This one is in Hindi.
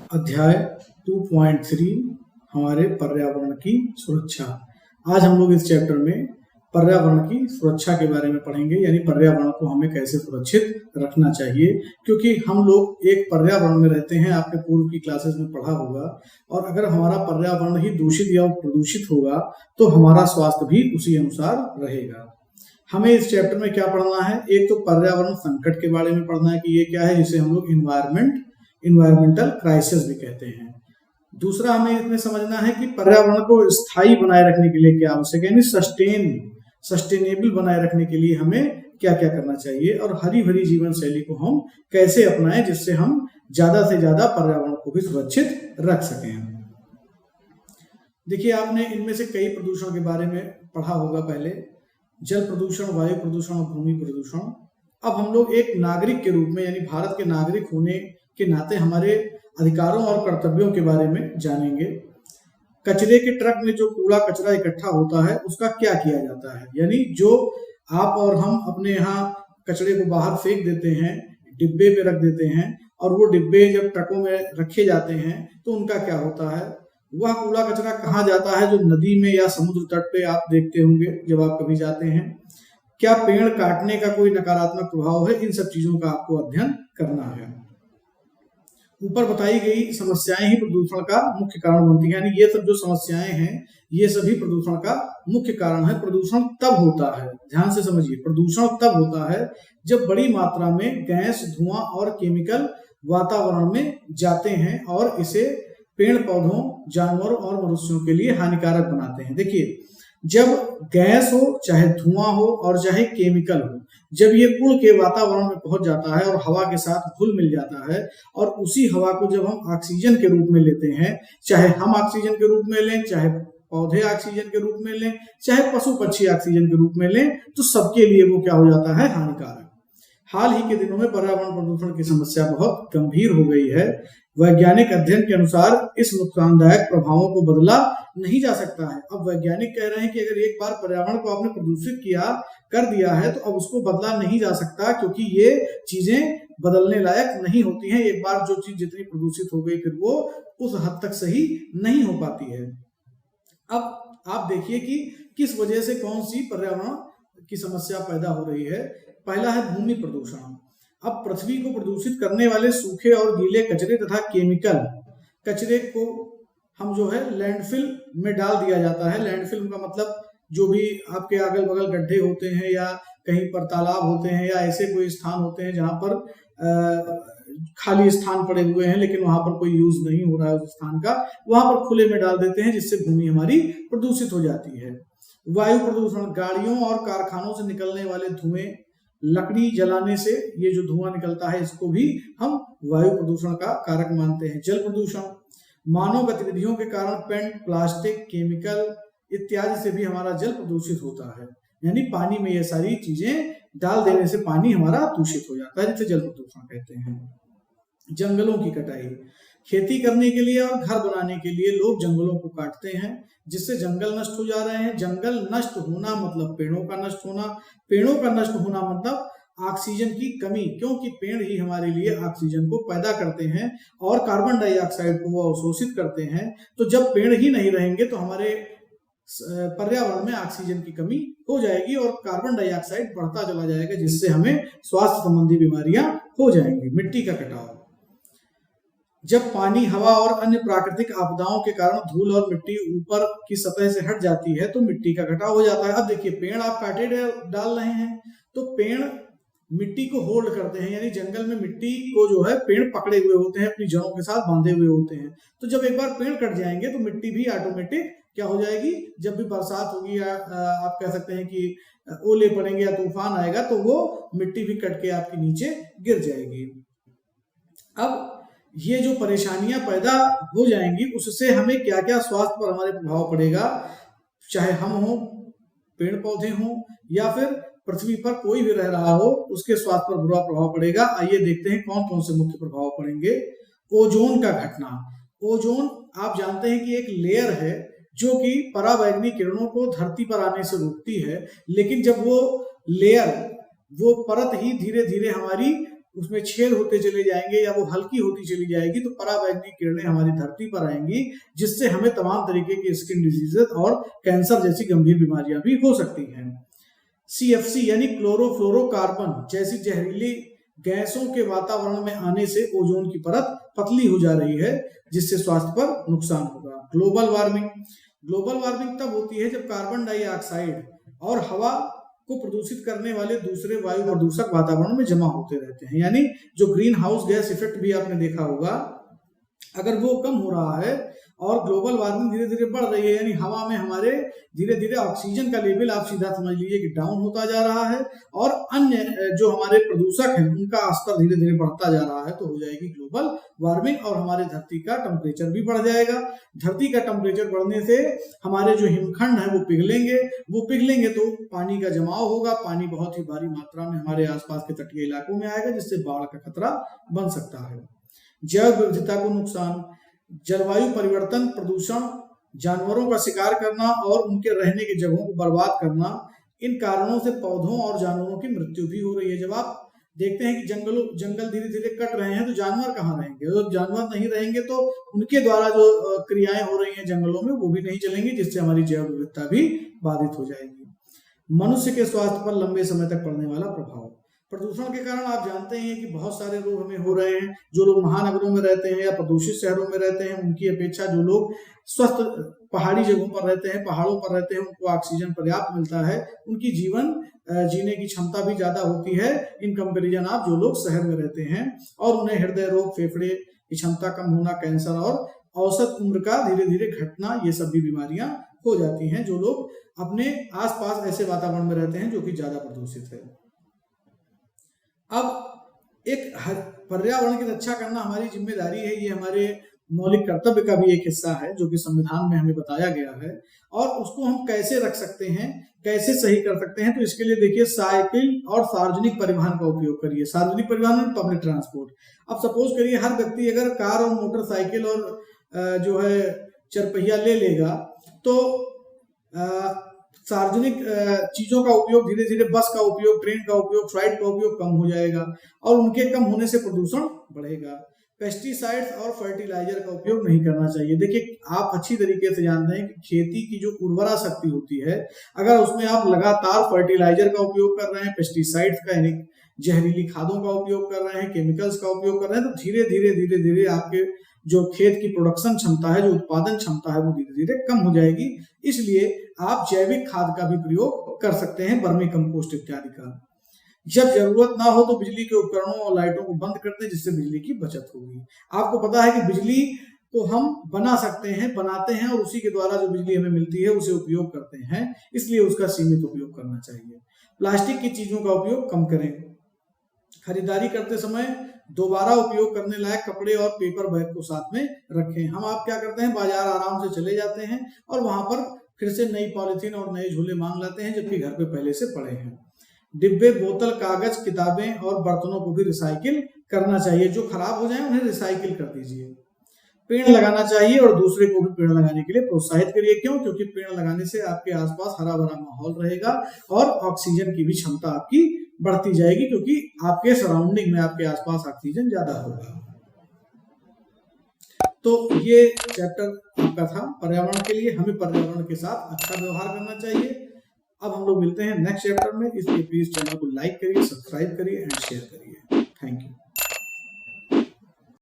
अध्याय 2.3 हमारे पर्यावरण की सुरक्षा। आज हम लोग इस चैप्टर में पर्यावरण की सुरक्षा के बारे में पढ़ेंगे, यानी पर्यावरण को हमें कैसे सुरक्षित रखना चाहिए। क्योंकि हम लोग एक पर्यावरण में रहते हैं, आपने पूर्व की क्लासेस में पढ़ा होगा, और अगर हमारा पर्यावरण ही दूषित या प्रदूषित होगा तो हमारा स्वास्थ्य भी उसी अनुसार रहेगा। हमें इस चैप्टर में क्या पढ़ना है? एक तो पर्यावरण संकट के बारे में पढ़ना है कि ये क्या है, जिसे हम लोग इन्वायरमेंटल क्राइसिस भी कहते हैं। दूसरा हमें इसमें समझना है कि पर्यावरण को स्थायी बनाए रखने के लिए क्या आवश्यक है, यानी सस्टेनेबल बनाए रखने के लिए हमें क्या क्या करना चाहिए, और हरी भरी जीवन शैली को हम कैसे अपनाएं जिससे हम ज्यादा से ज्यादा पर्यावरण को भी सुरक्षित रख सकें। देखिए, आपने इनमें से कई प्रदूषण के बारे में पढ़ा होगा पहले, जल प्रदूषण, वायु प्रदूषण और भूमि प्रदूषण। अब हम लोग एक नागरिक के रूप में, यानी भारत के नागरिक होने के नाते हमारे अधिकारों और कर्तव्यों के बारे में जानेंगे। कचरे के ट्रक में जो कूड़ा कचरा इकट्ठा होता है उसका क्या किया जाता है, यानी जो आप और हम अपने यहाँ कचरे को बाहर फेंक देते हैं, डिब्बे में रख देते हैं, और वो डिब्बे जब ट्रकों में रखे जाते हैं तो उनका क्या होता है, वह कूड़ा कचरा कहाँ जाता है? जो नदी में या समुद्र तट पे आप देखते होंगे जब आप कभी जाते हैं। क्या पेड़ काटने का कोई नकारात्मक प्रभाव है? इन सब चीजों का आपको अध्ययन करना है। ऊपर बताई गई समस्याएं ही प्रदूषण का मुख्य कारण बनती हैं, यानी ये सब जो समस्याएं हैं ये सभी प्रदूषण का मुख्य कारण है। प्रदूषण तब होता है, ध्यान से समझिए, प्रदूषण तब होता है जब बड़ी मात्रा में गैस, धुआं और केमिकल वातावरण में जाते हैं और इसे पेड़ पौधों, जानवरों और मनुष्यों के लिए हानिकारक बनाते हैं। देखिए, जब गैस हो, चाहे धुआं हो और चाहे केमिकल हो, जब ये उड़ के वातावरण में पहुंच जाता है और हवा के साथ घुल मिल जाता है, और उसी हवा को जब हम ऑक्सीजन के रूप में लेते हैं, चाहे हम ऑक्सीजन के रूप में लें, चाहे पौधे ऑक्सीजन के रूप में लें, चाहे पशु पक्षी ऑक्सीजन के रूप में लें, तो सबके लिए वो क्या हो जाता है? हानिकारक। हाल ही के दिनों में पर्यावरण प्रदूषण की समस्या बहुत गंभीर हो गई है। वैज्ञानिक अध्ययन के अनुसार इस नुकसानदायक प्रभावों को बदला नहीं जा सकता है। अब वैज्ञानिक कह रहे हैं कि अगर एक बार पर्यावरण को आपने प्रदूषित कर दिया है तो अब उसको बदला नहीं जा सकता, क्योंकि ये चीजें बदलने लायक नहीं होती हैं। एक बार जो चीज जितनी प्रदूषित हो गई फिर वो उस हद तक सही नहीं हो पाती है। अब आप देखिए कि किस वजह से कौन सी पर्यावरण की समस्या पैदा हो रही है। पहला है भूमि प्रदूषण। अब पृथ्वी को प्रदूषित करने वाले सूखे और गीले कचरे तथा केमिकल कचरे को हम जो है लैंडफिल में डाल दिया जाता है। लैंडफिल का मतलब जो भी आपके अगल बगल गड्ढे होते हैं या कहीं पर तालाब होते हैं या ऐसे कोई स्थान होते हैं जहां पर खाली स्थान पड़े हुए हैं लेकिन वहां पर कोई यूज नहीं हो रहा है उस स्थान का, वहां पर खुले में डाल देते हैं, जिससे भूमि हमारी प्रदूषित हो जाती है। वायु प्रदूषण, गाड़ियों और कारखानों से निकलने वाले धुएं, लकड़ी जलाने से ये जो धुआं निकलता है इसको भी हम वायु प्रदूषण का कारक मानते हैं। जल प्रदूषण, मानव गतिविधियों के कारण पेंट, प्लास्टिक, केमिकल इत्यादि से भी हमारा जल प्रदूषित होता है, यानी पानी में ये सारी चीजें डाल देने से पानी हमारा दूषित हो जाता है, जिसे जल प्रदूषण कहते हैं। जंगलों की कटाई, खेती करने के लिए और घर बनाने के लिए लोग जंगलों को काटते हैं, जिससे जंगल नष्ट हो जा रहे हैं। जंगल नष्ट होना मतलब पेड़ों का नष्ट होना, पेड़ों का नष्ट होना मतलब ऑक्सीजन की कमी, क्योंकि पेड़ ही हमारे लिए ऑक्सीजन को पैदा करते हैं और कार्बन डाइऑक्साइड को वो अवशोषित करते हैं। तो जब पेड़ ही नहीं रहेंगे तो हमारे पर्यावरण में ऑक्सीजन की कमी हो जाएगी और कार्बन डाइऑक्साइड बढ़ता चला जाएगा, जिससे हमें स्वास्थ्य संबंधी बीमारियां हो जाएंगी। मिट्टी का कटाव, जब पानी, हवा और अन्य प्राकृतिक आपदाओं के कारण धूल और मिट्टी ऊपर की सतह से हट जाती है तो मिट्टी का कटाव हो जाता है। अब देखिए, पेड़ आप काटे डाल रहे हैं तो पेड़ मिट्टी को होल्ड करते हैं, यानी जंगल में मिट्टी को जो है पेड़ पकड़े हुए होते हैं, अपनी जड़ों के साथ बांधे हुए होते हैं। तो जब एक बार पेड़ कट जाएंगे तो मिट्टी भी ऑटोमेटिक क्या हो जाएगी, जब भी बरसात होगी या आप कह सकते हैं कि ओले पड़ेंगे या तूफान आएगा तो वो मिट्टी भी कट के आपके नीचे गिर जाएगी। अब ये जो परेशानियां पैदा हो जाएंगी उससे हमें क्या क्या स्वास्थ्य पर हमारे प्रभाव पड़ेगा, चाहे हम हो, पेड़ पौधे हों या फिर पृथ्वी पर कोई भी रह रहा हो, उसके स्वास्थ्य पर बुरा प्रभाव पड़ेगा। आइए देखते हैं कौन कौन से मुख्य प्रभाव पड़ेंगे। ओजोन का घटना। ओजोन आप जानते हैं कि एक लेयर है जो कि पराबैंगनी किरणों को धरती पर आने से रोकती है, लेकिन जब वो लेयर, वो परत ही धीरे धीरे हमारी उसमें छेद होते चले जाएंगे या वो हल्की होती चली जाएगी, तो पराबैंगनी किरणें हमारी धरती पर आएंगी, जिससे हमें तमाम तरीके की स्किन डिजीजेस और कैंसर जैसी गंभीर बीमारियां भी हो सकती हैं। CFC यानी क्लोरोफ्लोरोकार्बन जैसी जहरीली गैसों के वातावरण में आने से ओजोन की परत पतली हो जा रही है, जिससे स्वास्थ्य पर नुकसान होगा। ग्लोबल वार्मिंग तब होती है जब कार्बन डाइऑक्साइड और हवा को प्रदूषित करने वाले दूसरे वायु प्रदूषक वातावरण में जमा होते रहते हैं, यानी जो ग्रीन हाउस गैस इफेक्ट भी आपने देखा होगा, अगर वो कम हो रहा है और ग्लोबल वार्मिंग धीरे धीरे बढ़ रही है, यानी हवा में हमारे धीरे धीरे ऑक्सीजन का लेवल आप सीधा समझ लीजिए कि डाउन होता जा रहा है, और अन्य जो हमारे प्रदूषक हैं उनका स्तर धीरे धीरे बढ़ता जा रहा है, तो हो जाएगी ग्लोबल वार्मिंग और हमारे धरती का टेम्परेचर भी बढ़ जाएगा। धरती का टेम्परेचर बढ़ने से हमारे जो हिमखंड है वो पिघलेंगे तो पानी का जमाव होगा, पानी बहुत ही भारी मात्रा में हमारे आसपास के तटीय इलाकों में आएगा, जिससे बाढ़ का खतरा बन सकता है। जैव विविधता को नुकसान, जलवायु परिवर्तन, प्रदूषण, जानवरों का शिकार करना और उनके रहने की जगहों को बर्बाद करना, इन कारणों से पौधों और जानवरों की मृत्यु भी हो रही है। जब आप देखते हैं कि जंगल धीरे धीरे कट रहे हैं, तो जानवर कहाँ रहेंगे? और जानवर नहीं रहेंगे तो उनके द्वारा जो क्रियाएं हो रही हैं जंगलों में वो भी नहीं चलेंगी, जिससे हमारी जैव विविधता भी बाधित हो जाएगी। मनुष्य के स्वास्थ्य पर लंबे समय तक पड़ने वाला प्रभाव। प्रदूषण के कारण आप जानते हैं कि बहुत सारे रोग हमें हो रहे हैं। जो लोग महानगरों में रहते हैं या प्रदूषित शहरों में रहते हैं, उनकी अपेक्षा जो लोग स्वस्थ पहाड़ी जगहों पर रहते हैं, पहाड़ों पर रहते हैं, उनको ऑक्सीजन पर्याप्त मिलता है, उनकी जीवन जीने की क्षमता भी ज्यादा होती है इन कंपैरिजन आप जो लोग शहर में रहते हैं, और उन्हें हृदय रोग, फेफड़े की क्षमता कम होना, कैंसर और औसत उम्र का धीरे धीरे घटना, ये सब भी बीमारियां हो जाती हैं जो लोग अपने आसपास ऐसे वातावरण में रहते हैं जो कि ज्यादा प्रदूषित है। अब एक पर्यावरण की रक्षा करना हमारी जिम्मेदारी है, ये हमारे मौलिक कर्तव्य का भी एक हिस्सा है जो कि संविधान में हमें बताया गया है। और उसको हम कैसे रख सकते हैं, कैसे सही कर सकते हैं, तो इसके लिए देखिए साइकिल और सार्वजनिक परिवहन का उपयोग करिए। सार्वजनिक परिवहन, पब्लिक ट्रांसपोर्ट। अब सपोज करिए हर व्यक्ति अगर कार और मोटरसाइकिल और जो है चरपहिया ले लेगा, तो सार्वजनिक चीजों का उपयोग धीरे धीरे, बस का उपयोग, ट्रेन का उपयोग, फ्लाइट का उपयोग कम हो जाएगा, और उनके कम होने से प्रदूषण बढ़ेगा। पेस्टिसाइड्स और फर्टिलाइजर का उपयोग नहीं करना चाहिए। देखिए आप अच्छी तरीके से जानते हैं कि खेती की जो उर्वरा शक्ति होती है, अगर उसमें आप लगातार फर्टिलाइजर का उपयोग कर रहे हैं, पेस्टिसाइड्स का यानी जहरीली खादों का उपयोग कर रहे हैं, केमिकल्स का उपयोग कर रहे हैं, तो धीरे धीरे आपके जो खेत की प्रोडक्शन क्षमता है, जो उत्पादन क्षमता है, वो धीरे धीरे कम हो जाएगी। इसलिए आप जैविक खाद का भी प्रयोग कर सकते हैं, वर्मी कंपोस्ट इत्यादि का। जब जरूरत ना हो तो बिजली के उपकरणों और लाइटों को बंद कर दें, जिससे बिजली की बचत होगी। आपको पता है कि बिजली को हम बना सकते हैं, बनाते हैं, और उसी के द्वारा जो बिजली हमें मिलती है उसे उपयोग करते हैं, इसलिए उसका सीमित उपयोग करना चाहिए। प्लास्टिक की चीजों का उपयोग कम करें। खरीदारी करते समय दोबारा उपयोग करने लायक कपड़े और पेपर बैग को साथ में रखें। हम आप क्या करते हैं, बाजार आराम से चले जाते हैं और वहां पर फिर से नई पॉलिथीन और नए झोले मांग लाते हैं, जबकि घर पे पहले से पड़े हैं। डिब्बे, बोतल, कागज, किताबें और बर्तनों को भी रिसाइकिल करना चाहिए। जो खराब हो जाए उन्हें रिसाइकिल कर दीजिए। पेड़ लगाना चाहिए और दूसरे को भी पेड़ लगाने के लिए प्रोत्साहित करिए। क्यों? क्योंकि पेड़ लगाने से आपके आसपास हरा भरा माहौल रहेगा और ऑक्सीजन की भी क्षमता आपकी बढ़ती जाएगी, क्योंकि आपके सराउंडिंग में, आपके आसपास ऑक्सीजन ज्यादा होगा। तो ये चैप्टर आपका था पर्यावरण के लिए। हमें पर्यावरण के साथ अच्छा व्यवहार करना चाहिए। अब हम लोग मिलते हैं नेक्स्ट चैप्टर में, इसलिए प्लीज चैनल को लाइक करिए, सब्सक्राइब करिए एंड शेयर करिए। Thank you.